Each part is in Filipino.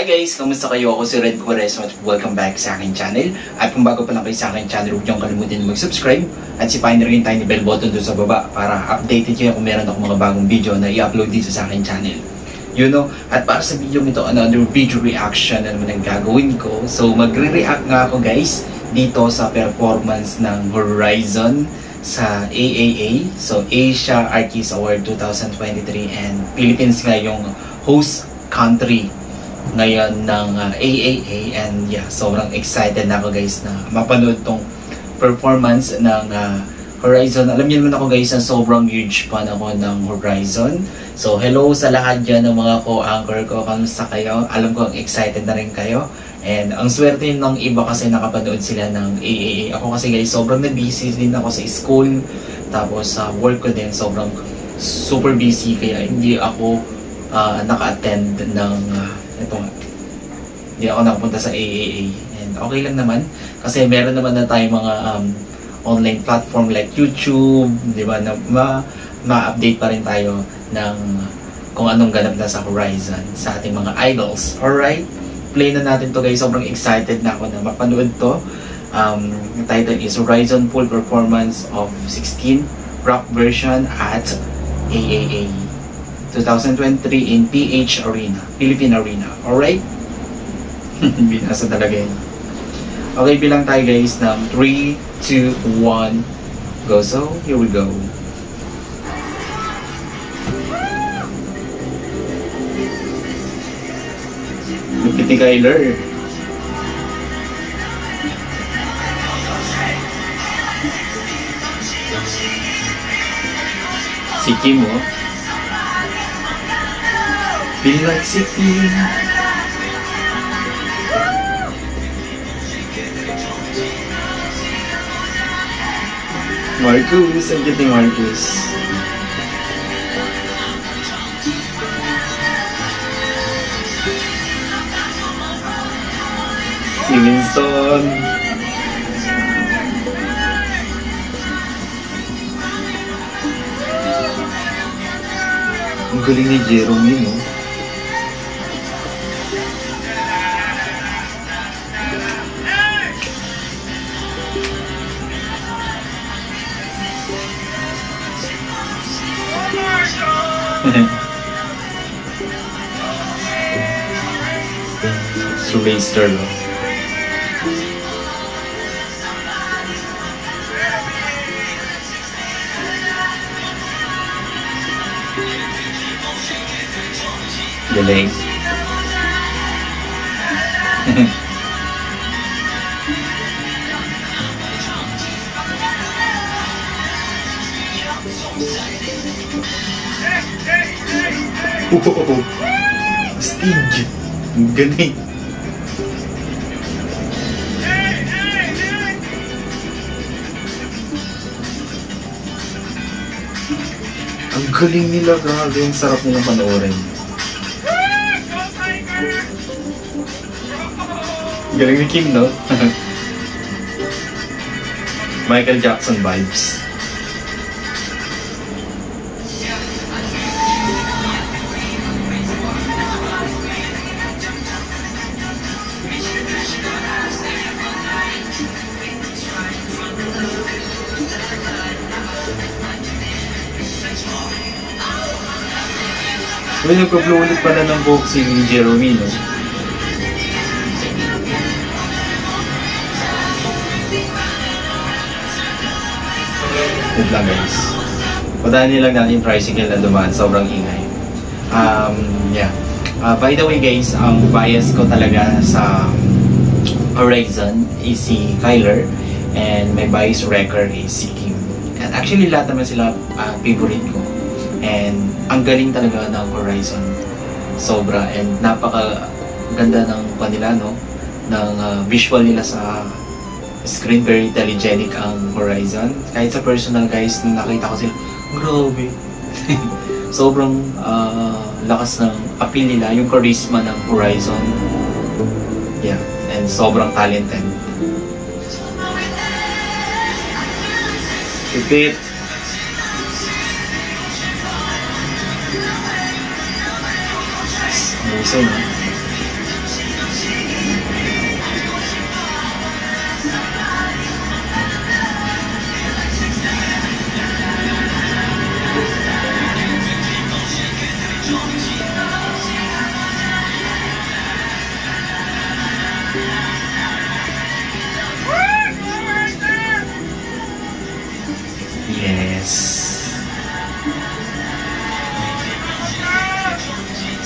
Hi guys! Kamusta kayo? Ako si Red Quaresma at welcome back sa aking channel. At kung bago pa lang kayo sa aking channel, huwag niyong kalimutan mag-subscribe at sipain na rin yung tiny bell button doon sa baba para updated kayo kung meron akong mga bagong video na i-upload dito sa aking channel. You know, at para sa video ito, another video reaction na naman ang gagawin ko. So magre-react nga ako guys dito sa performance ng Horizon sa AAA. So Asia Artist Award 2023 and Philippines nga yung host country ngayon ng AAA, and yeah, sobrang excited na ako guys na mapanood tong performance ng Horizon. Alam niyo naman ako guys na sobrang huge fan ako ng Horizon. So hello sa lahat dyan ng mga co-anchor ko, kamusta kayo? Alam ko ang excited na rin kayo, and ang swerte ng iba kasi nakapanood sila ng AAA. Ako kasi guys sobrang na-busy din ako sa school, tapos sa work ko din sobrang super busy, kaya hindi ako naka-attend ng hindi ako nakapunta sa AAA, and okay lang naman kasi meron naman na tayong mga online platform like YouTube, di ba, na ma-update pa rin tayo ng kung anong ganap na sa Horizon sa ating mga idols. Alright, play na natin to guys. Sobrang excited na ako na mapanood to. The title is Horizon Full Performance of 16 rock version at AAA 2023 in PH Arena, Philippine Arena. Alright? Binasa talaga yun. Okay, bilang tayo guys ng 3, 2, 1, go. So, here we go. Lupit ni Kyler. Si Kim, oh. Feel like si Kim. Marcus, ang cute ni Marcus. Si Winston. Ang galing ni Jerome yun, no? Si Racer, no? Galing. Wow! Stage! Galing! Ang galing nila, grabe, ang sarap nila panoorin. Galing ni Kim, no? Michael Jackson vibes. Uy, nagpa-blow ulit pala ng boxing ni Jerome, no? Wait lang guys. Padahan lang natin yung tricycle na dumaan. Sobrang ingay. Yeah. By the way guys, ang bias ko talaga sa Horizon is si Kyler, and my bias wrecker is si Kim. And actually lahat naman sila favorite ko. And ang galing talaga ng Horizon. Sobra, and napaka ganda ng kanila, no? Ng visual nila sa screen. Very telegenic ang Horizon. Kahit sa personal guys, nung nakita ko sila, grabe. Sobrang lakas ng appeal nila, yung charisma ng Horizon. Yeah, and sobrang talented. Repeat. Amazing, no?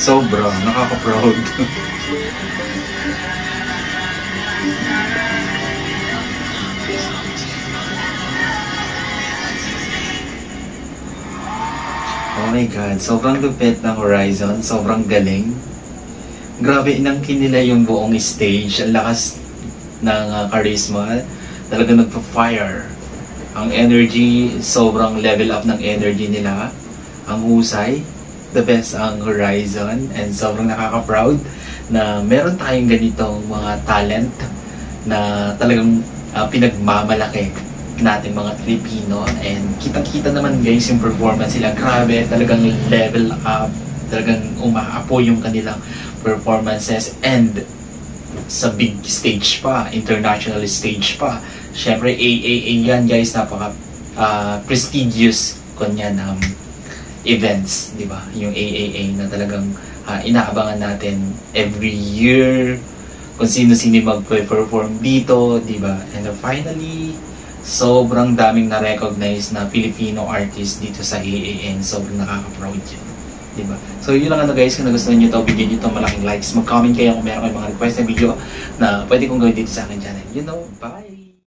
Sobra, nakaka-proud. Oh my God, sobrang lupit ng Horizon, sobrang galing. Grabe, inangkin nila yung buong stage, ang lakas ng charisma, talaga nagpa-fire. Ang energy, sobrang level up ng energy nila. Ang husay, the best ang Horizon, and sobrang nakaka-proud na meron tayong ganitong mga talent na talagang pinagmamalaki natin mga Pilipino, and kitang-kita naman guys yung performance sila. Grabe, talagang level up, talagang umaapo yung kanilang performances, and sa big stage pa, international stage pa. Syempre AAA yan guys, napaka prestigious kanyan events, di ba? Yung AAA na talagang inaabangan natin every year kung sino-sino mag-perform dito, di ba? And finally, sobrang daming na-recognize na Filipino artist dito sa AAN. Sobrang nakaka-proud yun. Diba? So yun lang guys, kung nagustuhan nyo ito, bigyan nyo ito malaking likes. Mag-comment kayo kung meron kayong mga request na video na pwede kong gawin dito sa akin channel. You know, bye!